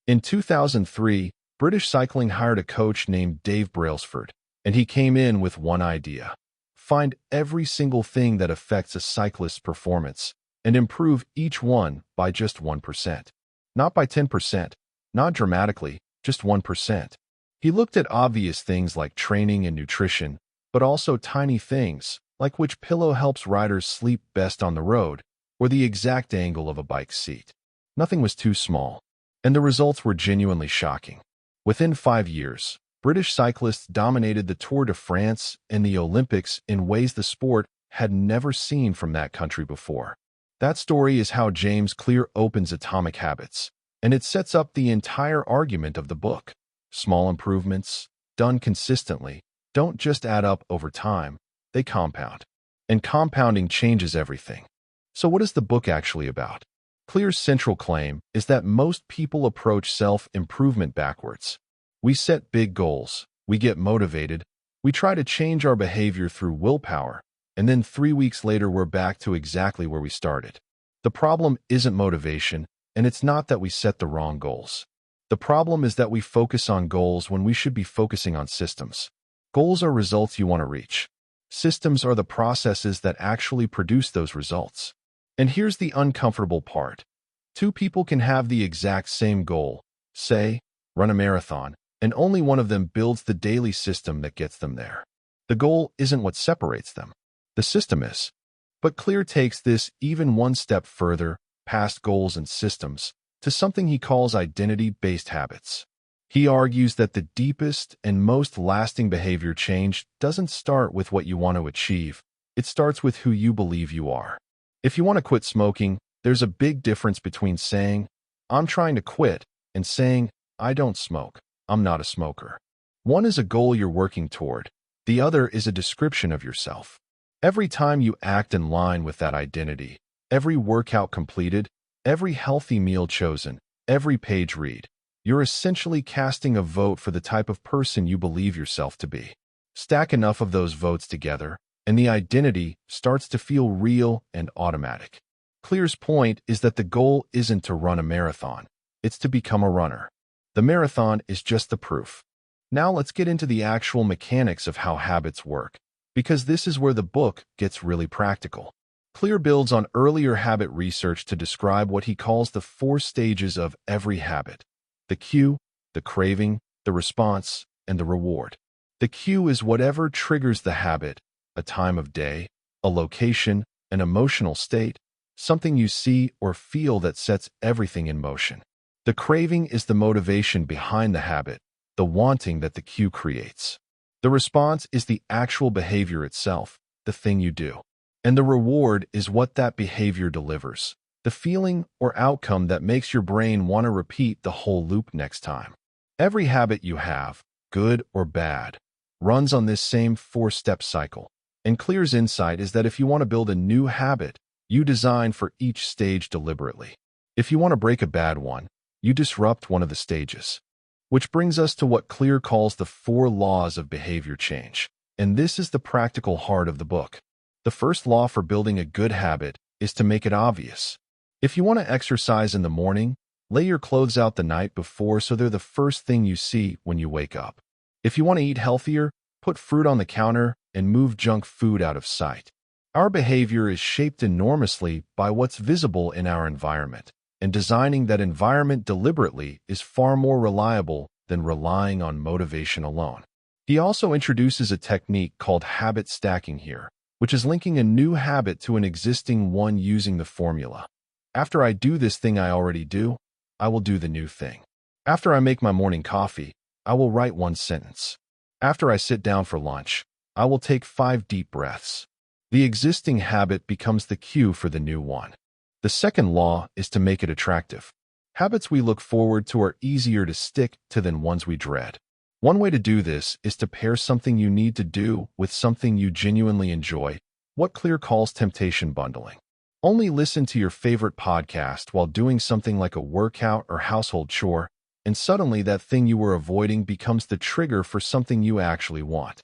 In 2003, British Cycling hired a coach named Dave Brailsford, and he came in with one idea: find every single thing that affects a cyclist's performance and improve each one by just 1%. Not by 10%, not dramatically, just 1%. He looked at obvious things like training and nutrition, but also tiny things like which pillow helps riders sleep best on the road or the exact angle of a bike seat. Nothing was too small, and the results were genuinely shocking. Within 5 years, British cyclists dominated the Tour de France and the Olympics in ways the sport had never seen from that country before. That story is how James Clear opens Atomic Habits, and it sets up the entire argument of the book. Small improvements, done consistently, don't just add up over time, they compound. And compounding changes everything. So what is the book actually about? Clear's central claim is that most people approach self-improvement backwards. We set big goals, we get motivated, we try to change our behavior through willpower, and then 3 weeks later we're back to exactly where we started. The problem isn't motivation, and it's not that we set the wrong goals. The problem is that we focus on goals when we should be focusing on systems. Goals are results you want to reach. Systems are the processes that actually produce those results. And here's the uncomfortable part. 2 people can have the exact same goal, say, run a marathon, and only one of them builds the daily system that gets them there. The goal isn't what separates them. The system is. But Clear takes this even one step further, past goals and systems, to something he calls identity-based habits. He argues that the deepest and most lasting behavior change doesn't start with what you want to achieve. It starts with who you believe you are. If you want to quit smoking, there's a big difference between saying, I'm trying to quit, and saying, I don't smoke, I'm not a smoker. One is a goal you're working toward. The other is a description of yourself. Every time you act in line with that identity, every workout completed, every healthy meal chosen, every page read, you're essentially casting a vote for the type of person you believe yourself to be. Stack enough of those votes together, and the identity starts to feel real and automatic. Clear's point is that the goal isn't to run a marathon, it's to become a runner. The marathon is just the proof. Now let's get into the actual mechanics of how habits work, because this is where the book gets really practical. Clear builds on earlier habit research to describe what he calls the 4 stages of every habit: the cue, the craving, the response, and the reward. The cue is whatever triggers the habit: a time of day, a location, an emotional state, something you see or feel that sets everything in motion. The craving is the motivation behind the habit, the wanting that the cue creates. The response is the actual behavior itself, the thing you do. And the reward is what that behavior delivers, the feeling or outcome that makes your brain want to repeat the whole loop next time. Every habit you have, good or bad, runs on this same 4-step cycle. And Clear's insight is that if you want to build a new habit, you design for each stage deliberately. If you want to break a bad one, you disrupt one of the stages. Which brings us to what Clear calls the 4 laws of behavior change. And this is the practical heart of the book. The first law for building a good habit is to make it obvious. If you want to exercise in the morning, lay your clothes out the night before so they're the first thing you see when you wake up. If you want to eat healthier, put fruit on the counter and move junk food out of sight. Our behavior is shaped enormously by what's visible in our environment, and designing that environment deliberately is far more reliable than relying on motivation alone. He also introduces a technique called habit stacking here, which is linking a new habit to an existing one using the formula. After I do this thing I already do, I will do the new thing. After I make my morning coffee, I will write 1 sentence. After I sit down for lunch, I will take 5 deep breaths. The existing habit becomes the cue for the new one. The second law is to make it attractive. Habits we look forward to are easier to stick to than ones we dread. One way to do this is to pair something you need to do with something you genuinely enjoy, what Clear calls temptation bundling. Only listen to your favorite podcast while doing something like a workout or household chore, and suddenly that thing you were avoiding becomes the trigger for something you actually want.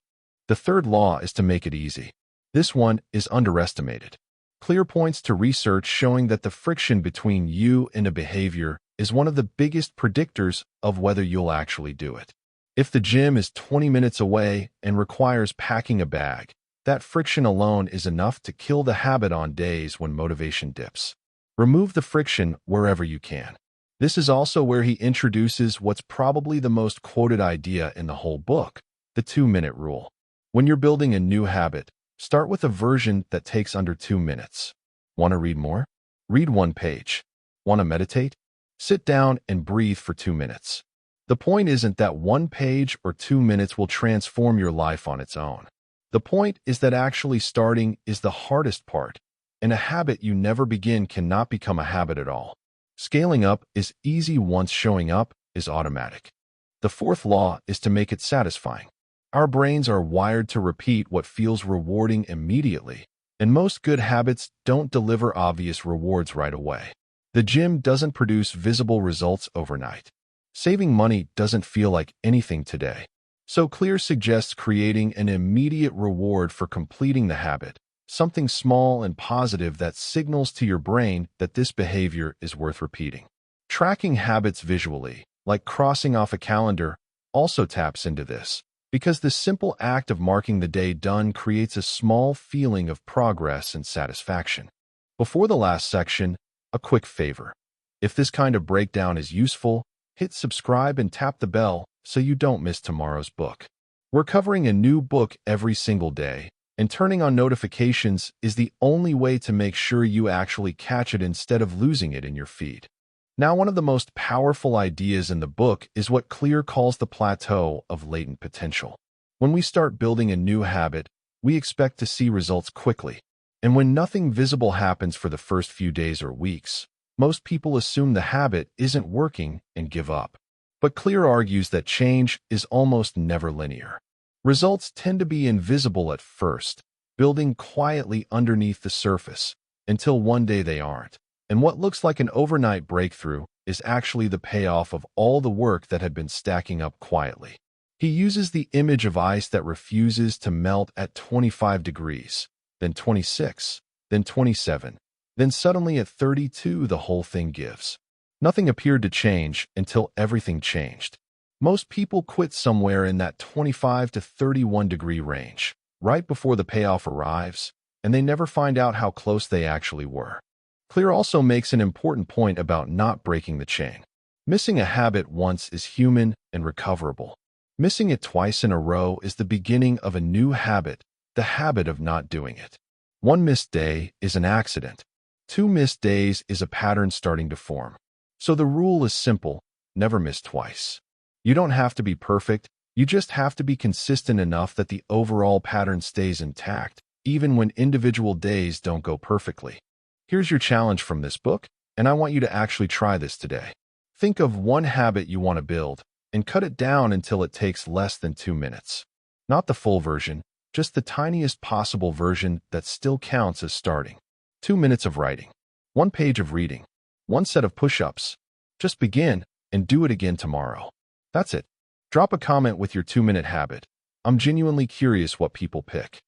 The third law is to make it easy. This one is underestimated. Clear points to research showing that the friction between you and a behavior is one of the biggest predictors of whether you'll actually do it. If the gym is 20 minutes away and requires packing a bag, that friction alone is enough to kill the habit on days when motivation dips. Remove the friction wherever you can. This is also where he introduces what's probably the most quoted idea in the whole book, the 2-minute rule. When you're building a new habit, start with a version that takes under 2 minutes. Want to read more? Read 1 page. Want to meditate? Sit down and breathe for 2 minutes. The point isn't that 1 page or 2 minutes will transform your life on its own. The point is that actually starting is the hardest part, and a habit you never begin cannot become a habit at all. Scaling up is easy once showing up is automatic. The 4th law is to make it satisfying. Our brains are wired to repeat what feels rewarding immediately, and most good habits don't deliver obvious rewards right away. The gym doesn't produce visible results overnight. Saving money doesn't feel like anything today. So Clear suggests creating an immediate reward for completing the habit, something small and positive that signals to your brain that this behavior is worth repeating. Tracking habits visually, like crossing off a calendar, also taps into this, because the simple act of marking the day done creates a small feeling of progress and satisfaction. Before the last section, a quick favor. If this kind of breakdown is useful, hit subscribe and tap the bell so you don't miss tomorrow's book. We're covering a new book every single day, and turning on notifications is the only way to make sure you actually catch it instead of losing it in your feed. Now, one of the most powerful ideas in the book is what Clear calls the plateau of latent potential. When we start building a new habit, we expect to see results quickly. And when nothing visible happens for the first few days or weeks, most people assume the habit isn't working and give up. But Clear argues that change is almost never linear. Results tend to be invisible at first, building quietly underneath the surface, until one day they aren't. And what looks like an overnight breakthrough is actually the payoff of all the work that had been stacking up quietly. He uses the image of ice that refuses to melt at 25 degrees, then 26, then 27, then suddenly at 32 the whole thing gives. Nothing appeared to change until everything changed. Most people quit somewhere in that 25 to 31 degree range, right before the payoff arrives, and they never find out how close they actually were. Clear also makes an important point about not breaking the chain. Missing a habit once is human and recoverable. Missing it twice in a row is the beginning of a new habit, the habit of not doing it. 1 missed day is an accident. 2 missed days is a pattern starting to form. So the rule is simple: never miss twice. You don't have to be perfect, you just have to be consistent enough that the overall pattern stays intact, even when individual days don't go perfectly. Here's your challenge from this book, and I want you to actually try this today. Think of one habit you want to build, and cut it down until it takes less than 2 minutes. Not the full version, just the tiniest possible version that still counts as starting. 2 minutes of writing. 1 page of reading. 1 set of push-ups. Just begin, and do it again tomorrow. That's it. Drop a comment with your 2-minute habit. I'm genuinely curious what people pick.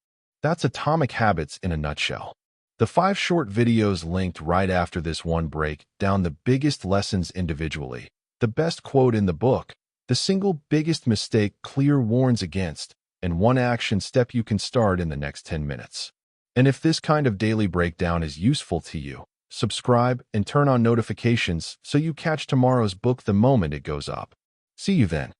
That's Atomic Habits in a nutshell. The 5 short videos linked right after this one break down the biggest lessons individually, the best quote in the book, the single biggest mistake Clear warns against, and 1 action step you can start in the next 10 minutes. And if this kind of daily breakdown is useful to you, subscribe and turn on notifications so you catch tomorrow's book the moment it goes up. See you then.